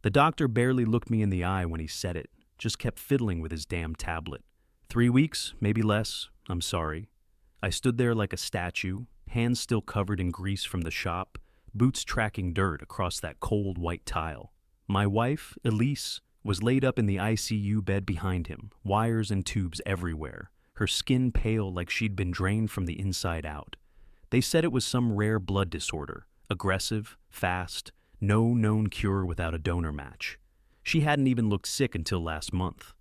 The doctor barely looked me in the eye when he said it, just kept fiddling with his damn tablet. 3 weeks, maybe less, I'm sorry. I stood there like a statue, hands still covered in grease from the shop, boots tracking dirt across that cold white tile. My wife, Elise, was laid up in the ICU bed behind him, wires and tubes everywhere, her skin pale like she'd been drained from the inside out. They said it was some rare blood disorder, aggressive, fast, no known cure without a donor match. She hadn't even looked sick until last month.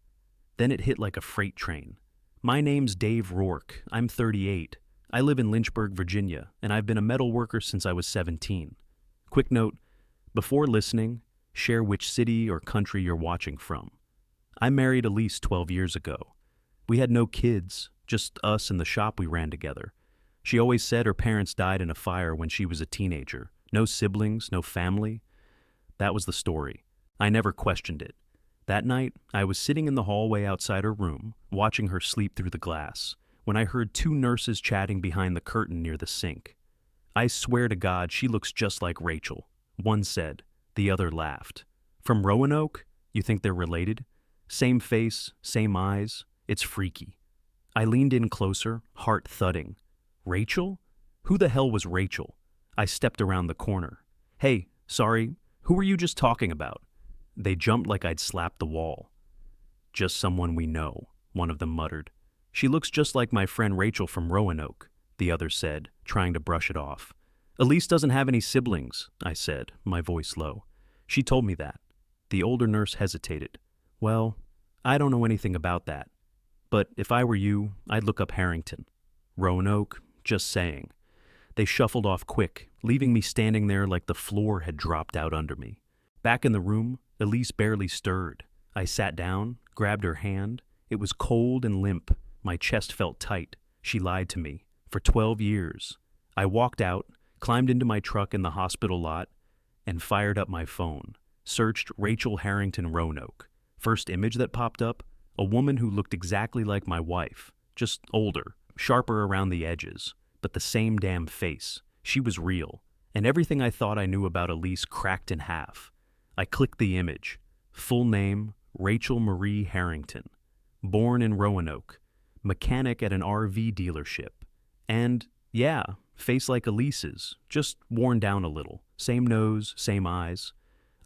Then it hit like a freight train. My name's Dave Rourke. I'm 38. I live in Lynchburg, Virginia, and I've been a metal worker since I was 17. Quick note, before listening, share which city or country you're watching from. I married Elise 12 years ago. We had no kids, just us and the shop we ran together. She always said her parents died in a fire when she was a teenager. No siblings, no family. That was the story. I never questioned it. That night, I was sitting in the hallway outside her room, watching her sleep through the glass, when I heard 2 nurses chatting behind the curtain near the sink. I swear to God, she looks just like Rachel. One said. The other laughed. From Roanoke? You think they're related? Same face, same eyes. It's freaky. I leaned in closer, heart thudding. Rachel? Who the hell was Rachel? I stepped around the corner. Hey, sorry, who were you just talking about? They jumped like I'd slapped the wall. Just someone we know, one of them muttered. She looks just like my friend Rachel from Roanoke, the other said, trying to brush it off. Elise doesn't have any siblings, I said, my voice low. She told me that. The older nurse hesitated. Well, I don't know anything about that. But if I were you, I'd look up Harrington. Roanoke, just saying. They shuffled off quick, leaving me standing there like the floor had dropped out under me. Back in the room, Elise barely stirred. I sat down, grabbed her hand. It was cold and limp. My chest felt tight. She lied to me. For 12 years. I walked out, climbed into my truck in the hospital lot, and fired up my phone. Searched Rachel Harrington Roanoke. First image that popped up, a woman who looked exactly like my wife, just older, sharper around the edges, but the same damn face. She was real, and everything I thought I knew about Elise cracked in half. I clicked the image. Full name, Rachel Marie Harrington. Born in Roanoke. Mechanic at an RV dealership. And, yeah, face like Elise's, just worn down a little. Same nose, same eyes.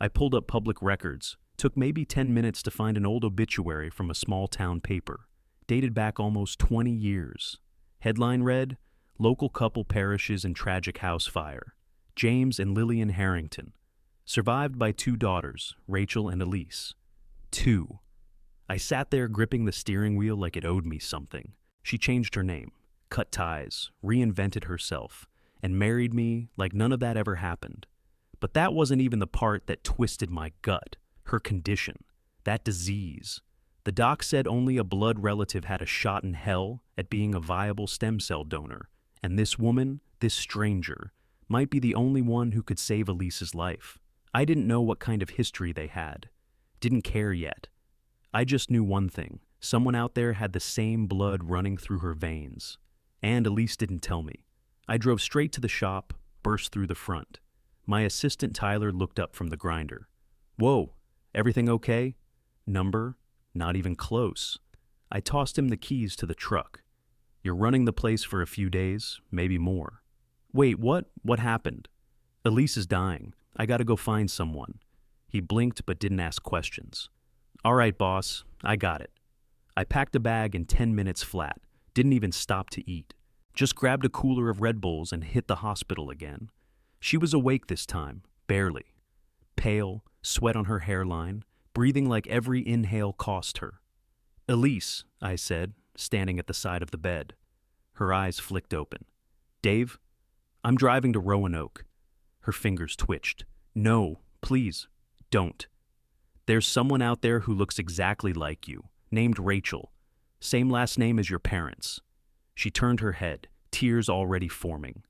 I pulled up public records. Took maybe 10 minutes to find an old obituary from a small town paper. Dated back almost 20 years. Headline read, Local couple perishes in tragic house fire. James and Lillian Harrington. Survived by 2 daughters, Rachel and Elise. 2. I sat there gripping the steering wheel like it owed me something. She changed her name, cut ties, reinvented herself, and married me like none of that ever happened. But that wasn't even the part that twisted my gut. Her condition. That disease. The doc said only a blood relative had a shot in hell at being a viable stem cell donor, and this woman, this stranger, might be the only one who could save Elise's life. I didn't know what kind of history they had. Didn't care yet. I just knew one thing. Someone out there had the same blood running through her veins. And Elise didn't tell me. I drove straight to the shop, burst through the front. My assistant Tyler looked up from the grinder. Whoa, everything okay? Number? Not even close. I tossed him the keys to the truck. You're running the place for a few days, maybe more. Wait, what? What happened? Elise is dying. I gotta go find someone. He blinked but didn't ask questions. All right, boss, I got it. I packed a bag in 10 minutes flat, didn't even stop to eat. Just grabbed a cooler of Red Bulls and hit the hospital again. She was awake this time, barely. Pale, sweat on her hairline, breathing like every inhale cost her. Elise, I said, standing at the side of the bed. Her eyes flicked open. Dave, I'm driving to Roanoke. Her fingers twitched. No, please, don't. There's someone out there who looks exactly like you, named Rachel. Same last name as your parents. She turned her head, tears already forming.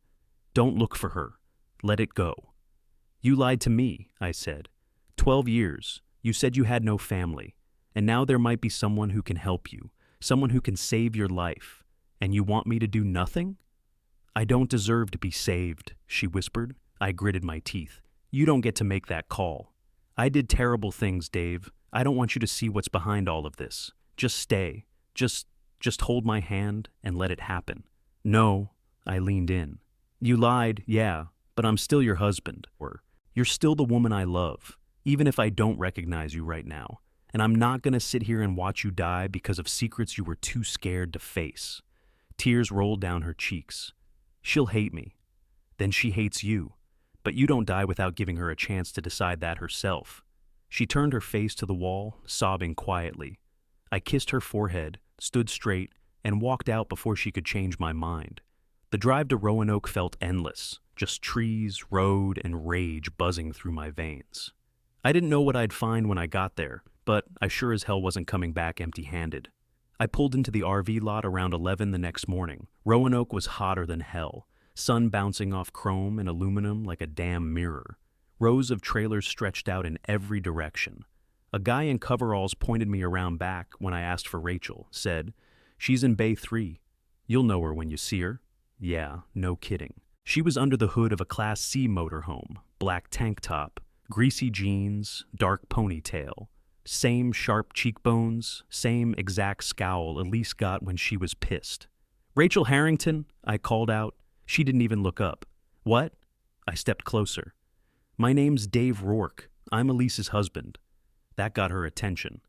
Don't look for her. Let it go. You lied to me, I said. 12 years. You said you had no family. And now there might be someone who can help you, someone who can save your life. And you want me to do nothing? I don't deserve to be saved, she whispered. I gritted my teeth. You don't get to make that call. I did terrible things, Dave. I don't want you to see what's behind all of this. Just stay. Just hold my hand and let it happen. No, I leaned in. You lied, yeah, but I'm still your husband. Or you're still the woman I love, even if I don't recognize you right now. And I'm not gonna sit here and watch you die because of secrets you were too scared to face. Tears rolled down her cheeks. She'll hate me. Then she hates you. But you don't die without giving her a chance to decide that herself. She turned her face to the wall, sobbing quietly. I kissed her forehead, stood straight, and walked out before she could change my mind. The drive to Roanoke felt endless, just trees, road, and rage buzzing through my veins. I didn't know what I'd find when I got there, but I sure as hell wasn't coming back empty-handed. I pulled into the RV lot around 11 the next morning. Roanoke was hotter than hell, sun bouncing off chrome and aluminum like a damn mirror. Rows of trailers stretched out in every direction. A guy in coveralls pointed me around back when I asked for Rachel, said, "She's in Bay 3. You'll know her when you see her." Yeah, no kidding. She was under the hood of a Class C motorhome, black tank top, greasy jeans, dark ponytail. Same sharp cheekbones, same exact scowl Elise got when she was pissed. "Rachel Harrington," I called out. She didn't even look up. "What?" I stepped closer. "My name's Dave Rourke. I'm Elise's husband." That got her attention.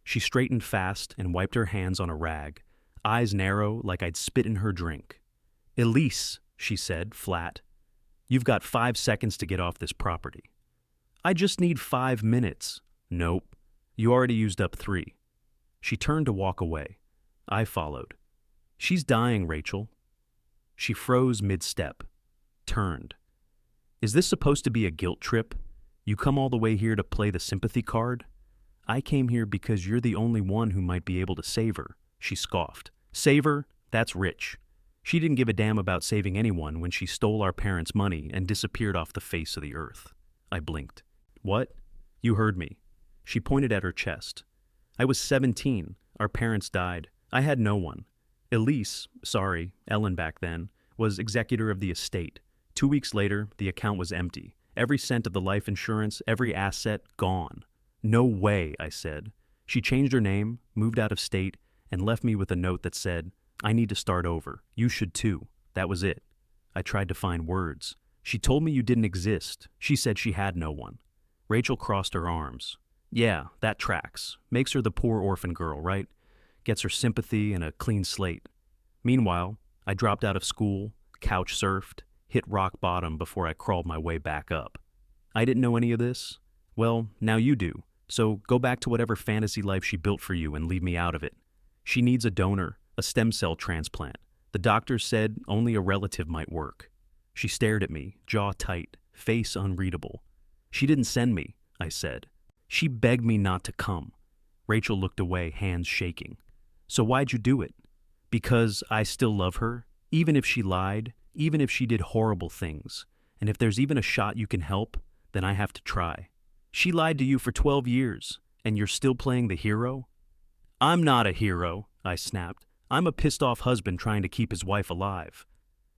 She straightened fast and wiped her hands on a rag, eyes narrow like I'd spit in her drink. "Elise," she said, flat. "You've got 5 seconds to get off this property." "I just need 5 minutes." "Nope. You already used up 3. She turned to walk away. I followed. "She's dying, Rachel." She froze mid-step, turned. "Is this supposed to be a guilt trip? You come all the way here to play the sympathy card?" "I came here because you're the only one who might be able to save her," she scoffed. "Save her? That's rich. She didn't give a damn about saving anyone when she stole our parents' money and disappeared off the face of the earth." I blinked. "What?" "You heard me." She pointed at her chest. "I was 17. Our parents died. I had no one. Elise, sorry, Ellen back then, was executor of the estate. 2 weeks later, the account was empty. Every cent of the life insurance, every asset, gone." "No way," I said. She changed her name, moved out of state, and left me with a note that said, "I need to start over. You should too." That was it. I tried to find words. "She told me you didn't exist. She said she had no one." Rachel crossed her arms. "Yeah, that tracks. Makes her the poor orphan girl, right? Gets her sympathy and a clean slate." Meanwhile, I dropped out of school, couch surfed, hit rock bottom before I crawled my way back up. I didn't know any of this. Well, now you do. So go back to whatever fantasy life she built for you and leave me out of it. She needs a donor, a stem cell transplant. The doctors said only a relative might work. She stared at me, jaw tight, face unreadable. "She didn't send me," I said. "She begged me not to come." Rachel looked away, hands shaking. "So why'd you do it?" "Because I still love her, even if she lied, even if she did horrible things. And if there's even a shot you can help, then I have to try." "She lied to you for 12 years, and you're still playing the hero?" "I'm not a hero," I snapped. "I'm a pissed-off husband trying to keep his wife alive."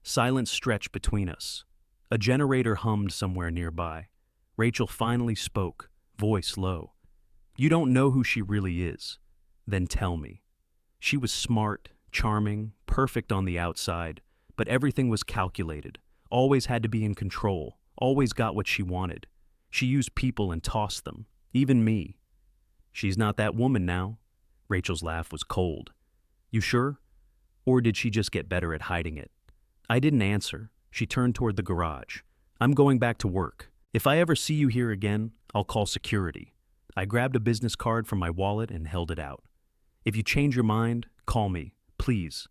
Silence stretched between us. A generator hummed somewhere nearby. Rachel finally spoke, voice low. "You don't know who she really is. Then tell me." She was smart, charming, perfect on the outside, but everything was calculated, always had to be in control, always got what she wanted. She used people and tossed them, even me. "She's not that woman now." Rachel's laugh was cold. "You sure? Or did she just get better at hiding it?" I didn't answer. She turned toward the garage. "I'm going back to work. If I ever see you here again, I'll call security." I grabbed a business card from my wallet and held it out. "If you change your mind, call me, please."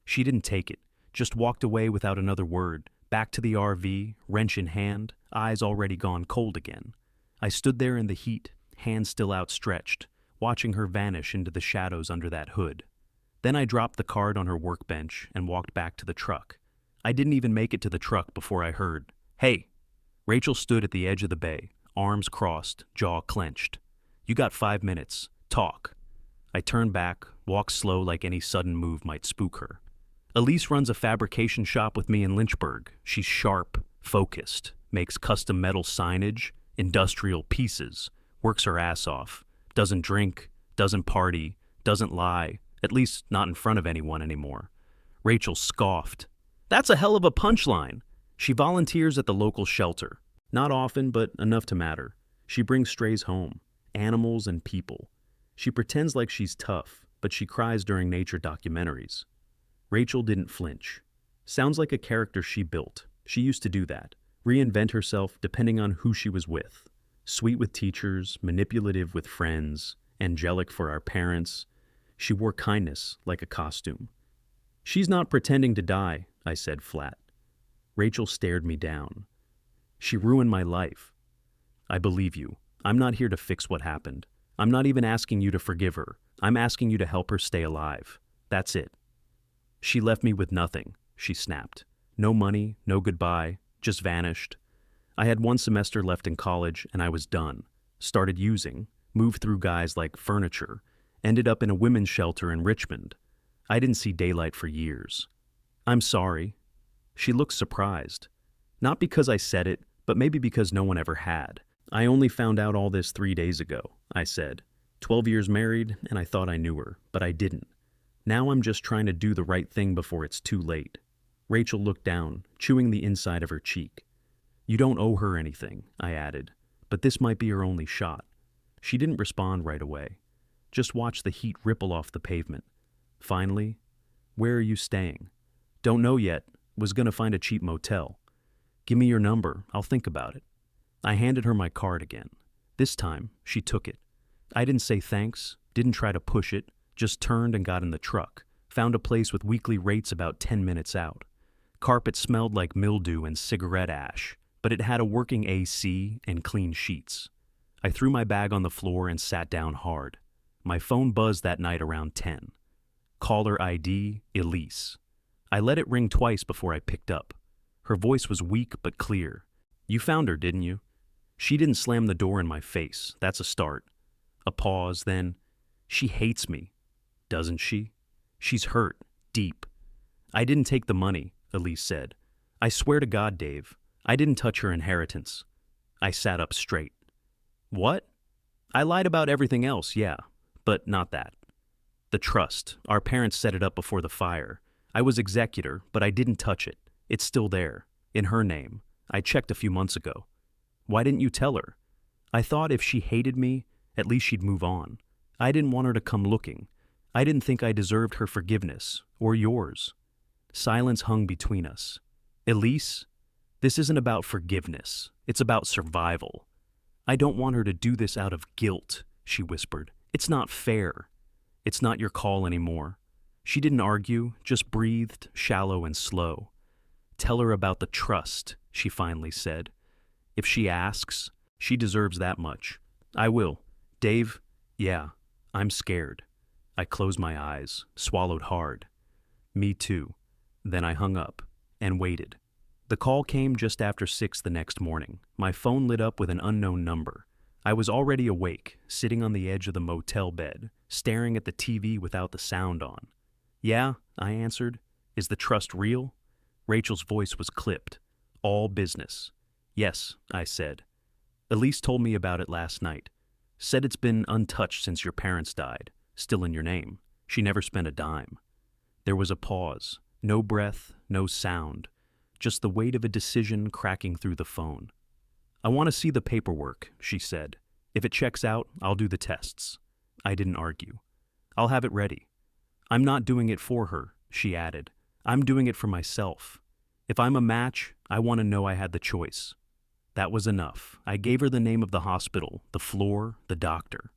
She didn't take it, just walked away without another word, back to the RV, wrench in hand, eyes already gone cold again. I stood there in the heat, hands still outstretched, watching her vanish into the shadows under that hood. Then I dropped the card on her workbench and walked back to the truck. I didn't even make it to the truck before I heard, "Hey!" Rachel stood at the edge of the bay, arms crossed, jaw clenched. "You got 5 minutes. Talk." I turned back, walked slow like any sudden move might spook her. "Elise runs a fabrication shop with me in Lynchburg. She's sharp, focused, makes custom metal signage, industrial pieces, works her ass off, doesn't drink, doesn't party, doesn't lie, at least not in front of anyone anymore. Rachel scoffed. That's a hell of a punchline. She volunteers at the local shelter. Not often, but enough to matter. She brings strays home, animals and people. She pretends like she's tough, but she cries during nature documentaries. Rachel didn't flinch. Sounds like a character she built. She used to do that. Reinvent herself depending on who she was with. Sweet with teachers, manipulative with friends, angelic for our parents. She wore kindness like a costume. She's not pretending to die, I said flat. Rachel stared me down. She ruined my life. I believe you. I'm not here to fix what happened. I'm not even asking you to forgive her. I'm asking you to help her stay alive. That's it. She left me with nothing, she snapped. No money, no goodbye, just vanished. I had 1 semester left in college and I was done. Started using, moved through guys like furniture, ended up in a women's shelter in Richmond. I didn't see daylight for years. I'm sorry. She looked surprised. Not because I said it, but maybe because no one ever had. I only found out all this 3 days ago, I said. 12 years married, and I thought I knew her, but I didn't. Now I'm just trying to do the right thing before it's too late. Rachel looked down, chewing the inside of her cheek. You don't owe her anything, I added, but this might be her only shot. She didn't respond right away. Just watched the heat ripple off the pavement. Finally, where are you staying? Don't know yet. Was gonna find a cheap motel. Give me your number. I'll think about it. I handed her my card again. This time, she took it. I didn't say thanks, didn't try to push it, just turned and got in the truck. Found a place with weekly rates about 10 minutes out. Carpet smelled like mildew and cigarette ash, but it had a working AC and clean sheets. I threw my bag on the floor and sat down hard. My phone buzzed that night around 10. Caller ID, Elise. I let it ring twice before I picked up. Her voice was weak but clear. You found her, didn't you? She didn't slam the door in my face. That's a start. A pause, then, she hates me. Doesn't she? She's hurt, deep. I didn't take the money, Elise said. I swear to God, Dave, I didn't touch her inheritance. I sat up straight. What? I lied about everything else, yeah, but not that. The trust. Our parents set it up before the fire. I was executor, but I didn't touch it. It's still there, in her name. I checked a few months ago. Why didn't you tell her? I thought if she hated me, at least she'd move on. I didn't want her to come looking. I didn't think I deserved her forgiveness, or yours. Silence hung between us. Elise, this isn't about forgiveness. It's about survival. I don't want her to do this out of guilt, she whispered. It's not fair. It's not your call anymore. She didn't argue, just breathed, shallow and slow. Tell her about the trust, she finally said. If she asks, she deserves that much. I will. Dave, yeah, I'm scared. I closed my eyes, swallowed hard. Me too. Then I hung up and waited. The call came just after 6 the next morning. My phone lit up with an unknown number. I was already awake, sitting on the edge of the motel bed, staring at the TV without the sound on. Yeah, I answered. Is the trust real? Rachel's voice was clipped. All business. Yes, I said. Elise told me about it last night. Said it's been untouched since your parents died. Still in your name. She never spent a dime. There was a pause. No breath, no sound. Just the weight of a decision cracking through the phone. I want to see the paperwork, she said. If it checks out, I'll do the tests. I didn't argue. I'll have it ready. I'm not doing it for her, she added. I'm doing it for myself. If I'm a match, I want to know I had the choice. That was enough. I gave her the name of the hospital, the floor, the doctor.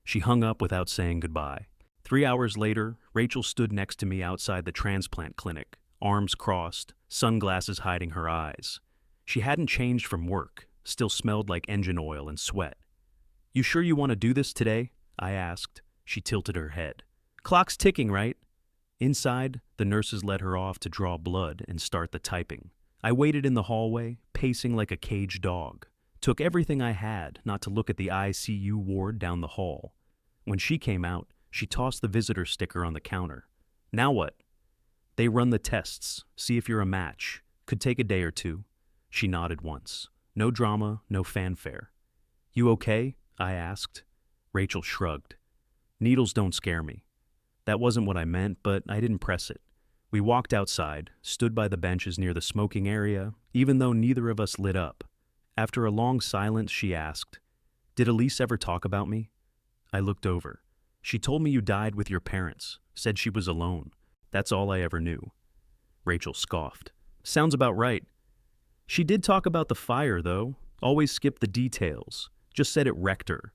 She hung up without saying goodbye. 3 hours later, Rachel stood next to me outside the transplant clinic, arms crossed, sunglasses hiding her eyes. She hadn't changed from work, still smelled like engine oil and sweat. You sure you want to do this today? I asked. She tilted her head. Clock's ticking, right? Inside, the nurses let her off to draw blood and start the typing. I waited in the hallway, pacing like a caged dog. Took everything I had not to look at the ICU ward down the hall. When she came out, she tossed the visitor sticker on the counter. Now what? They run the tests, see if you're a match. Could take a day or two. She nodded once. No drama, no fanfare. You okay? I asked. Rachel shrugged. Needles don't scare me. That wasn't what I meant, but I didn't press it. We walked outside, stood by the benches near the smoking area, even though neither of us lit up. After a long silence, she asked, "Did Elise ever talk about me?" I looked over. "She told me you died with your parents, said she was alone. That's all I ever knew." Rachel scoffed. "Sounds about right. She did talk about the fire, though. Always skipped the details. Just said it wrecked her."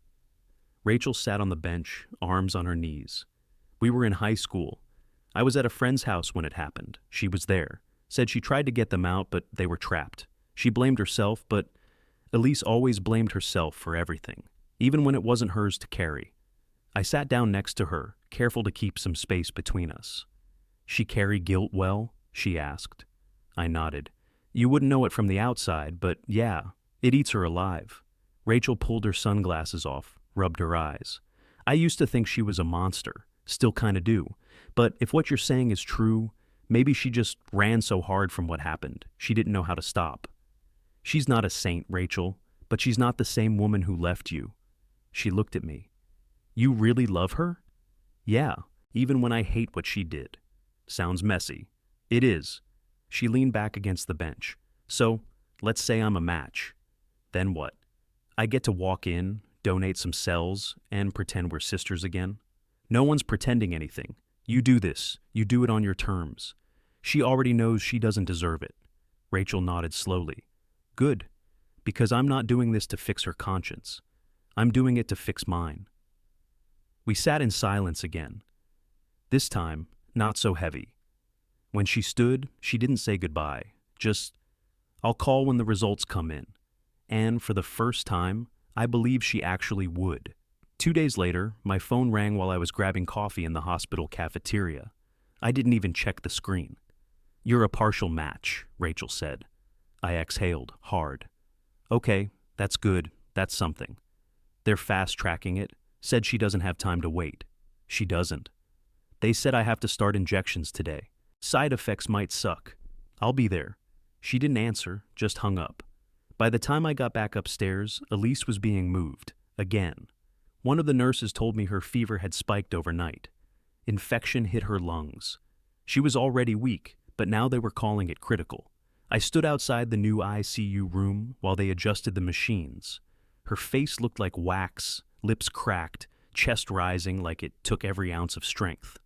Rachel sat on the bench, arms on her knees. "We were in high school. I was at a friend's house when it happened. She was there. Said she tried to get them out, but they were trapped. She blamed herself, but Elise always blamed herself for everything, even when it wasn't hers to carry." I sat down next to her, careful to keep some space between us. "She carry guilt well?" she asked. I nodded. "You wouldn't know it from the outside, but yeah, it eats her alive." Rachel pulled her sunglasses off, rubbed her eyes. "I used to think she was a monster, still kinda do, but if what you're saying is true, maybe she just ran so hard from what happened, she didn't know how to stop. She's not a saint, Rachel, but she's not the same woman who left you." She looked at me. "You really love her?" "Yeah, even when I hate what she did." "Sounds messy." "It is." She leaned back against the bench. "So, let's say I'm a match. Then what? I get to walk in, donate some cells, and pretend we're sisters again?" "No one's pretending anything. You do this. You do it on your terms. She already knows she doesn't deserve it." Rachel nodded slowly. "Good, because I'm not doing this to fix her conscience. I'm doing it to fix mine." We sat in silence again. This time, not so heavy. When she stood, she didn't say goodbye, just, "I'll call when the results come in." And for the first time, I believe she actually would. 2 days later, my phone rang while I was grabbing coffee in the hospital cafeteria. I didn't even check the screen. "You're a partial match," Rachel said. I exhaled, hard. "Okay, that's good, that's something. They're fast-tracking it, said she doesn't have time to wait." She doesn't. "They said I have to start injections today. Side effects might suck. I'll be there." She didn't answer, just hung up. By the time I got back upstairs, Elise was being moved, again. One of the nurses told me her fever had spiked overnight. Infection hit her lungs. She was already weak, but now they were calling it critical. I stood outside the new ICU room while they adjusted the machines. Her face looked like wax, lips cracked, chest rising like it took every ounce of strength.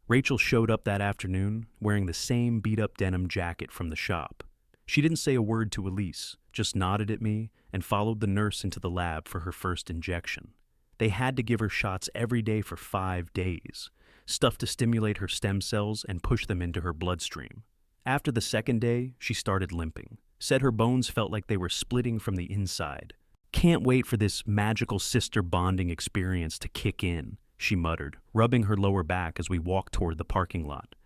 Rachel showed up that afternoon wearing the same beat-up denim jacket from the shop. She didn't say a word to Elise, just nodded at me and followed the nurse into the lab for her first injection. They had to give her shots every day for 5 days, stuff to stimulate her stem cells and push them into her bloodstream. After the second day, she started limping, said her bones felt like they were splitting from the inside. "Can't wait for this magical sister bonding experience to kick in," she muttered, rubbing her lower back as we walked toward the parking lot.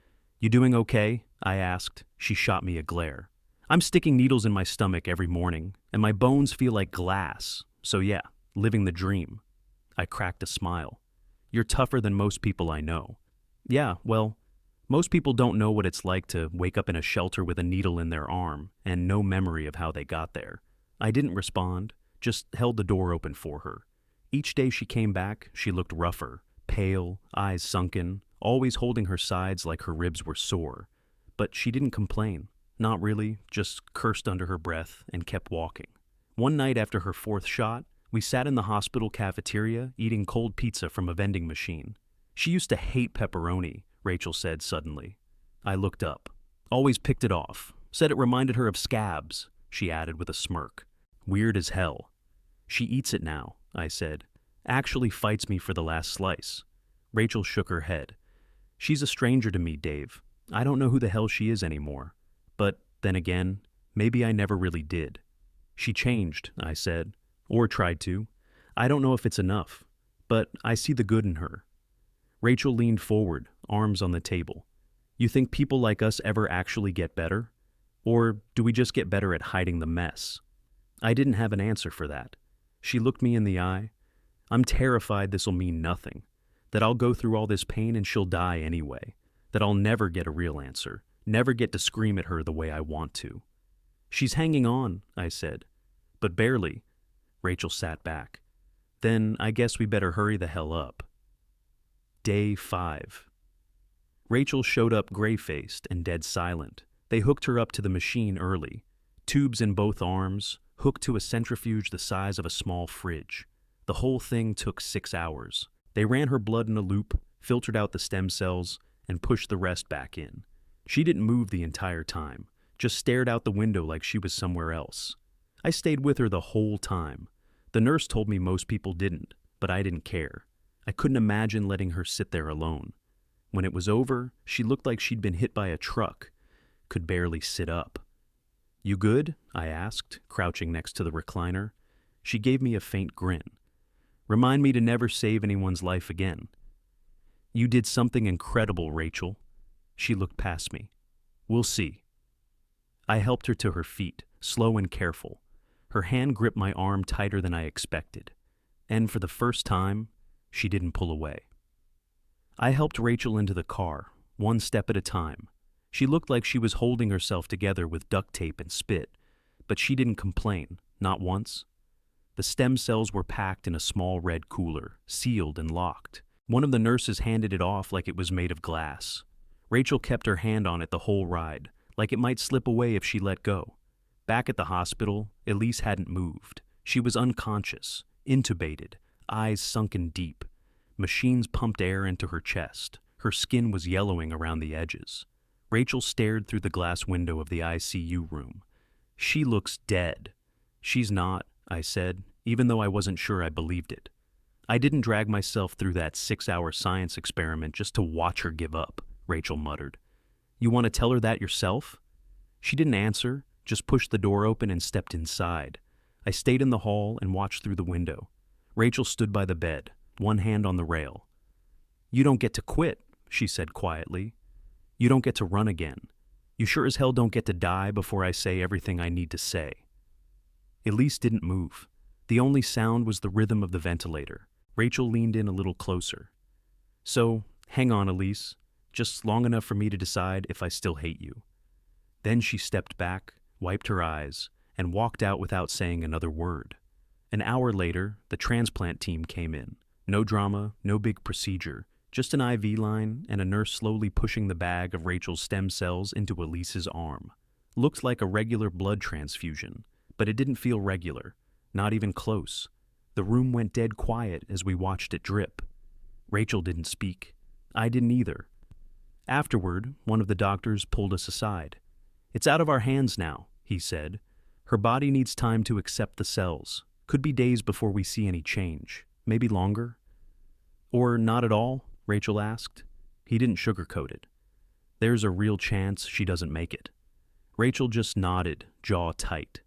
"You doing okay?" I asked. She shot me a glare. "I'm sticking needles in my stomach every morning, and my bones feel like glass, so yeah, living the dream." I cracked a smile. "You're tougher than most people I know." "Yeah, well, most people don't know what it's like to wake up in a shelter with a needle in their arm and no memory of how they got there." I didn't respond, just held the door open for her. Each day she came back, she looked rougher, pale, eyes sunken, always holding her sides like her ribs were sore. But she didn't complain. Not really, just cursed under her breath and kept walking. One night after her 4th shot, we sat in the hospital cafeteria eating cold pizza from a vending machine. "She used to hate pepperoni," Rachel said suddenly. I looked up. "Always picked it off. Said it reminded her of scabs," she added with a smirk. "Weird as hell." "She eats it now," I said. "Actually fights me for the last slice." Rachel shook her head. "She's a stranger to me, Dave. I don't know who the hell she is anymore. But then again, maybe I never really did." "She changed," I said. "Or tried to. I don't know if it's enough. But I see the good in her." Rachel leaned forward, arms on the table. "You think people like us ever actually get better? Or do we just get better at hiding the mess?" I didn't have an answer for that. She looked me in the eye. "I'm terrified this'll mean nothing. That I'll go through all this pain and she'll die anyway. That I'll never get a real answer. Never get to scream at her the way I want to." "She's hanging on," I said. "But barely." Rachel sat back. Then I guess we better hurry the hell up. Day 5. Rachel showed up gray-faced and dead silent. They hooked her up to the machine early. Tubes in both arms, hooked to a centrifuge the size of a small fridge. The whole thing took 6 hours. They ran her blood in a loop, filtered out the stem cells, and pushed the rest back in. She didn't move the entire time, just stared out the window like she was somewhere else. I stayed with her the whole time. The nurse told me most people didn't, but I didn't care. I couldn't imagine letting her sit there alone. When it was over, she looked like she'd been hit by a truck, could barely sit up. "You good?" I asked, crouching next to the recliner. She gave me a faint grin. "Remind me to never save anyone's life again." "You did something incredible, Rachel." She looked past me. "We'll see." I helped her to her feet, slow and careful. Her hand gripped my arm tighter than I expected. And for the first time, she didn't pull away. I helped Rachel into the car, one step at a time. She looked like she was holding herself together with duct tape and spit, but she didn't complain, not once. The stem cells were packed in a small red cooler, sealed and locked. One of the nurses handed it off like it was made of glass. Rachel kept her hand on it the whole ride, like it might slip away if she let go. Back at the hospital, Elise hadn't moved. She was unconscious, intubated, eyes sunken deep. Machines pumped air into her chest. Her skin was yellowing around the edges. Rachel stared through the glass window of the ICU room. "She looks dead." "She's not," I said, even though I wasn't sure I believed it. "I didn't drag myself through that 6-hour science experiment just to watch her give up," Rachel muttered. "You want to tell her that yourself?" She didn't answer, just pushed the door open and stepped inside. I stayed in the hall and watched through the window. Rachel stood by the bed, one hand on the rail. "You don't get to quit," she said quietly. "You don't get to run again. You sure as hell don't get to die before I say everything I need to say." Elise didn't move. The only sound was the rhythm of the ventilator. Rachel leaned in a little closer. "So, hang on, Elise. Just long enough for me to decide if I still hate you." Then she stepped back, wiped her eyes, and walked out without saying another word. An hour later, the transplant team came in. No drama, no big procedure, just an IV line and a nurse slowly pushing the bag of Rachel's stem cells into Elise's arm. Looked like a regular blood transfusion, but it didn't feel regular, not even close. The room went dead quiet as we watched it drip. Rachel didn't speak. I didn't either. Afterward, one of the doctors pulled us aside. "It's out of our hands now," he said. "Her body needs time to accept the cells. Could be days before we see any change. Maybe longer." "Or not at all?" Rachel asked. He didn't sugarcoat it. "There's a real chance she doesn't make it." Rachel just nodded, jaw tight.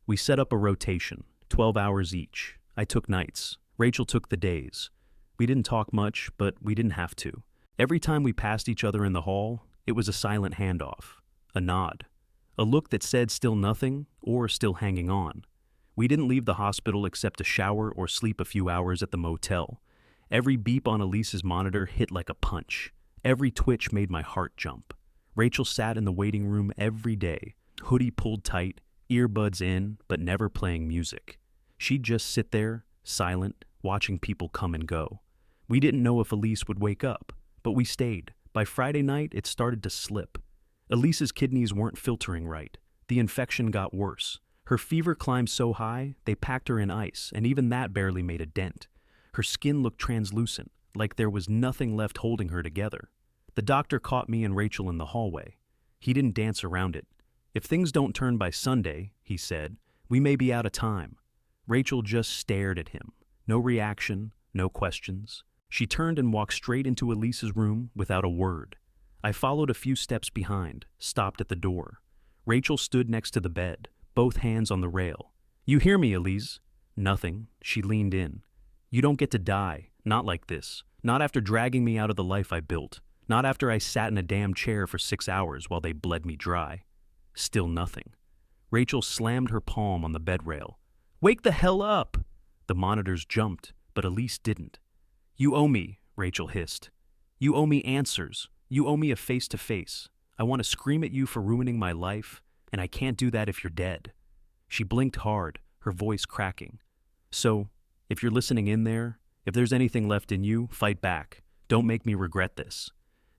We set up a rotation, 12 hours each. I took nights. Rachel took the days. We didn't talk much, but we didn't have to. Every time we passed each other in the hall, it was a silent handoff, a nod, a look that said still nothing or still hanging on. We didn't leave the hospital except to shower or sleep a few hours at the motel. Every beep on Elise's monitor hit like a punch. Every twitch made my heart jump. Rachel sat in the waiting room every day, hoodie pulled tight, earbuds in, but never playing music. She'd just sit there, silent, watching people come and go. We didn't know if Elise would wake up, but we stayed. By Friday night, it started to slip. Elise's kidneys weren't filtering right. The infection got worse. Her fever climbed so high, they packed her in ice, and even that barely made a dent. Her skin looked translucent, like there was nothing left holding her together. The doctor caught me and Rachel in the hallway. He didn't dance around it. "If things don't turn by Sunday," he said, "we may be out of time." Rachel just stared at him. No reaction, no questions. She turned and walked straight into Elise's room without a word. I followed a few steps behind, stopped at the door. Rachel stood next to the bed, both hands on the rail. "You hear me, Elise?" Nothing. She leaned in. "You don't get to die. Not like this. Not after dragging me out of the life I built. Not after I sat in a damn chair for 6 hours while they bled me dry." Still nothing. Rachel slammed her palm on the bed rail. "Wake the hell up!" The monitors jumped, but Elise didn't. "You owe me," Rachel hissed. "You owe me answers. You owe me a face-to-face. I want to scream at you for ruining my life, and I can't do that if you're dead." She blinked hard, her voice cracking. "So, If you're listening in there, if there's anything left in you, fight back. Don't make me regret this."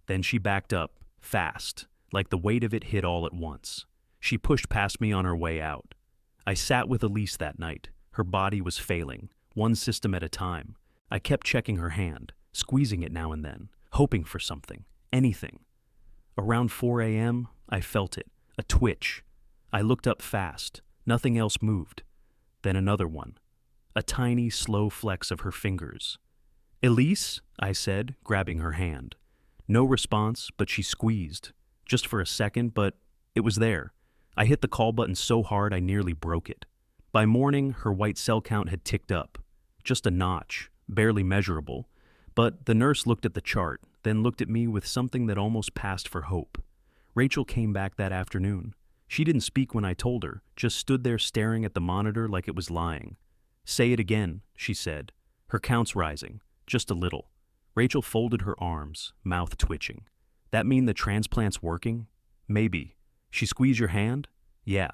Then she backed up, fast, like the weight of it hit all at once. She pushed past me on her way out. I sat with Elise that night. Her body was failing, one system at a time. I kept checking her hand, squeezing it now and then, hoping for something, anything. Around 4 a.m., I felt it, a twitch. I looked up fast. Nothing else moved. Then another one. A tiny, slow flex of her fingers. "Elise?" I said, grabbing her hand. No response, but she squeezed. Just for a second, but it was there. I hit the call button so hard I nearly broke it. By morning, her white cell count had ticked up. Just a notch, barely measurable. But the nurse looked at the chart, then looked at me with something that almost passed for hope. Rachel came back that afternoon. She didn't speak when I told her, just stood there staring at the monitor like it was lying. "Say it again," she said. Her count's rising, just a little. Rachel folded her arms, mouth twitching. "That mean the transplant's working?" "Maybe." "She squeeze your hand?" "Yeah."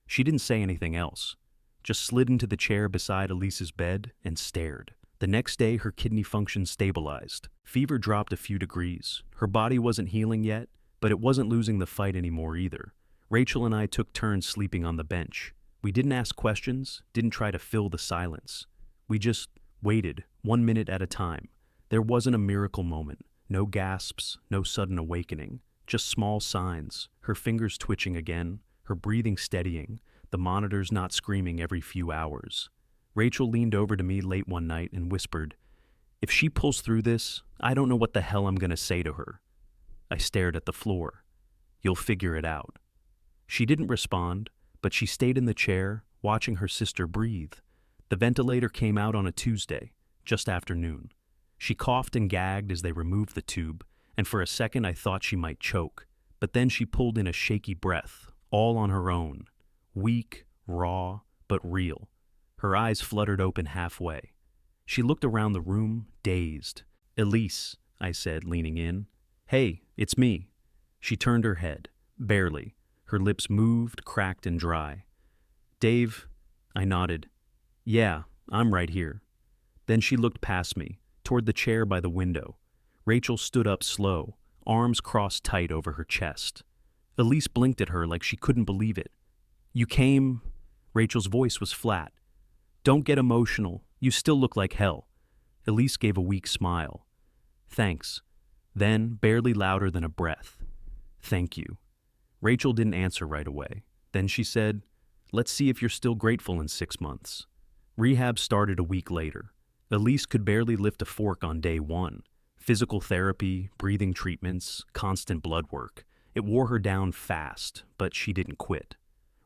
She didn't say anything else. Just slid into the chair beside Elise's bed and stared. The next day, her kidney function stabilized. Fever dropped a few degrees. Her body wasn't healing yet, but it wasn't losing the fight anymore either. Rachel and I took turns sleeping on the bench. We didn't ask questions, didn't try to fill the silence. We just waited, 1 minute at a time. There wasn't a miracle moment. No gasps, no sudden awakening. Just small signs, her fingers twitching again, her breathing steadying, the monitors not screaming every few hours. Rachel leaned over to me late one night and whispered, "If she pulls through this, I don't know what the hell I'm going to say to her." I stared at the floor. "You'll figure it out." She didn't respond, but she stayed in the chair, watching her sister breathe. The ventilator came out on a Tuesday, just after noon. She coughed and gagged as they removed the tube, and for a second I thought she might choke. But then she pulled in a shaky breath, all on her own. Weak, raw, but real. Her eyes fluttered open halfway. She looked around the room, dazed. "Elise," I said, leaning in. "Hey, it's me." She turned her head, barely. Her lips moved, cracked and dry. "Dave," I nodded. "Yeah, I'm right here." Then she looked past me, toward the chair by the window. Rachel stood up slow, arms crossed tight over her chest. Elise blinked at her like she couldn't believe it. "You came..." Rachel's voice was flat. "Don't get emotional. You still look like hell." Elise gave a weak smile. "Thanks." Then, barely louder than a breath, "Thank you." Rachel didn't answer right away. Then she said, "Let's see if you're still grateful in 6 months." Rehab started a week later. Elise could barely lift a fork on day 1. Physical therapy, breathing treatments, constant blood work. It wore her down fast, but she didn't quit.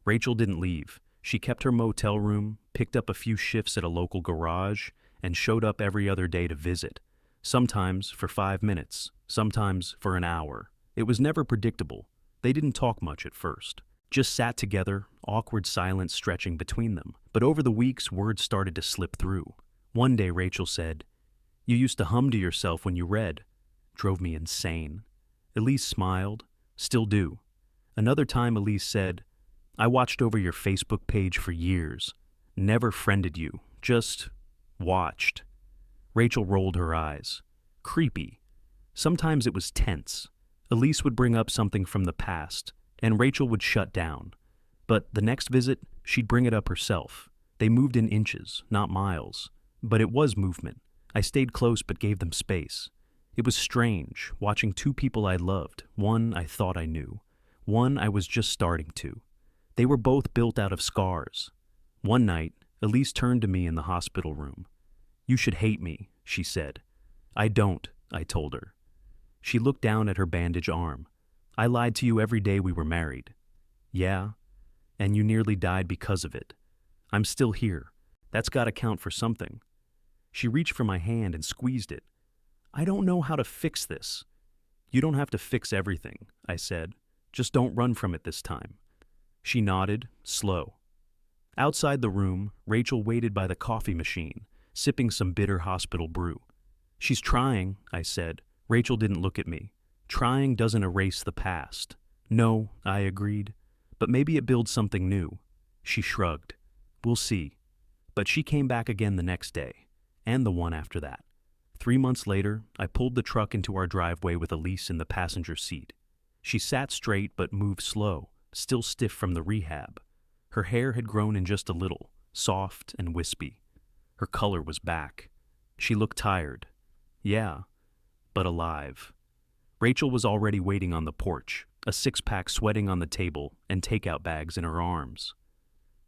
Rachel didn't leave. She kept her motel room, picked up a few shifts at a local garage, and showed up every other day to visit. Sometimes for 5 minutes, sometimes for an hour. It was never predictable. They didn't talk much at first. Just sat together, awkward silence stretching between them. But over the weeks, words started to slip through. One day Rachel said, "You used to hum to yourself when you read." Drove me insane. Elise smiled. "Still do." Another time Elise said, "I watched over your Facebook page for years. Never friended you, just watched." Rachel rolled her eyes. Creepy. Sometimes it was tense. Elise would bring up something from the past, and Rachel would shut down. But the next visit, she'd bring it up herself. They moved in inches, not miles. But it was movement. I stayed close but gave them space. It was strange, watching 2 people I loved, one I thought I knew, one I was just starting to. They were both built out of scars. One night, Elise turned to me in the hospital room. "You should hate me," she said. "I don't," I told her. She looked down at her bandaged arm. "I lied to you every day we were married." "Yeah, and you nearly died because of it. I'm still here. That's got to count for something." She reached for my hand and squeezed it. "I don't know how to fix this." "You don't have to fix everything," I said. "Just don't run from it this time." She nodded, slow. Outside the room, Rachel waited by the coffee machine, sipping some bitter hospital brew. "She's trying," I said. Rachel didn't look at me. "Trying doesn't erase the past." "No," I agreed. "But maybe it builds something new." She shrugged. "We'll see." But she came back again the next day, and the one after that. 3 months later, I pulled the truck into our driveway with Elise in the passenger seat. She sat straight but moved slow, still stiff from the rehab. Her hair had grown in just a little, soft and wispy. Her color was back. She looked tired. Yeah, but alive. Rachel was already waiting on the porch, a six-pack sweating on the table and takeout bags in her arms.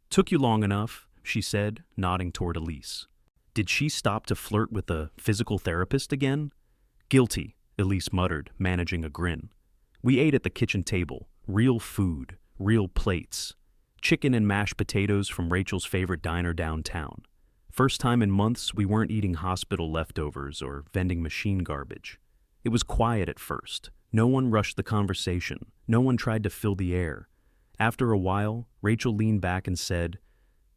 "Took you long enough," she said, nodding toward Elise. Did she stop to flirt with a physical therapist again? "Guilty," Elise muttered, managing a grin. We ate at the kitchen table, real food, real plates. Chicken and mashed potatoes from Rachel's favorite diner downtown. First time in months we weren't eating hospital leftovers or vending machine garbage. It was quiet at first. No one rushed the conversation. No one tried to fill the air. After a while, Rachel leaned back and said,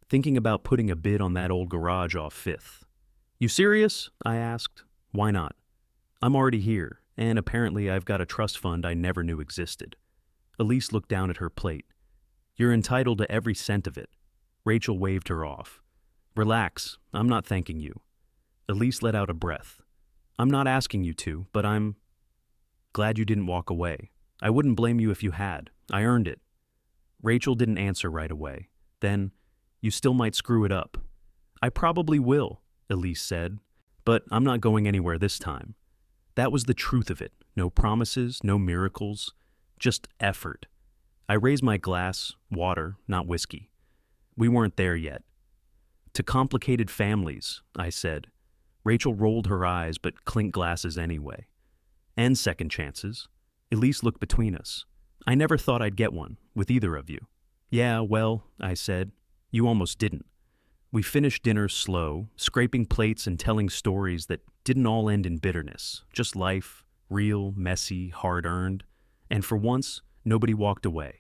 "Thinking about putting a bid on that old garage off 5th. "You serious?" I asked. "Why not? I'm already here, and apparently I've got a trust fund I never knew existed." Elise looked down at her plate. "You're entitled to every cent of it." Rachel waved her off. "Relax, I'm not thanking you." Elise let out a breath. "I'm not asking you to, but I'm glad you didn't walk away. I wouldn't blame you if you had. I earned it." Rachel didn't answer right away. Then, "You still might screw it up." "I probably will," Elise said, "but I'm not going anywhere this time." That was the truth of it. No promises, no miracles, just effort. I raised my glass, water, not whiskey. We weren't there yet. "To complicated families," I said. Rachel rolled her eyes but clinked glasses anyway. "And second chances." Elise looked between us. "I never thought I'd get one, with either of you." "Yeah, well," I said, "you almost didn't." We finished dinner slow, scraping plates and telling stories that didn't all end in bitterness, just life, real, messy, hard-earned. And for once, nobody walked away.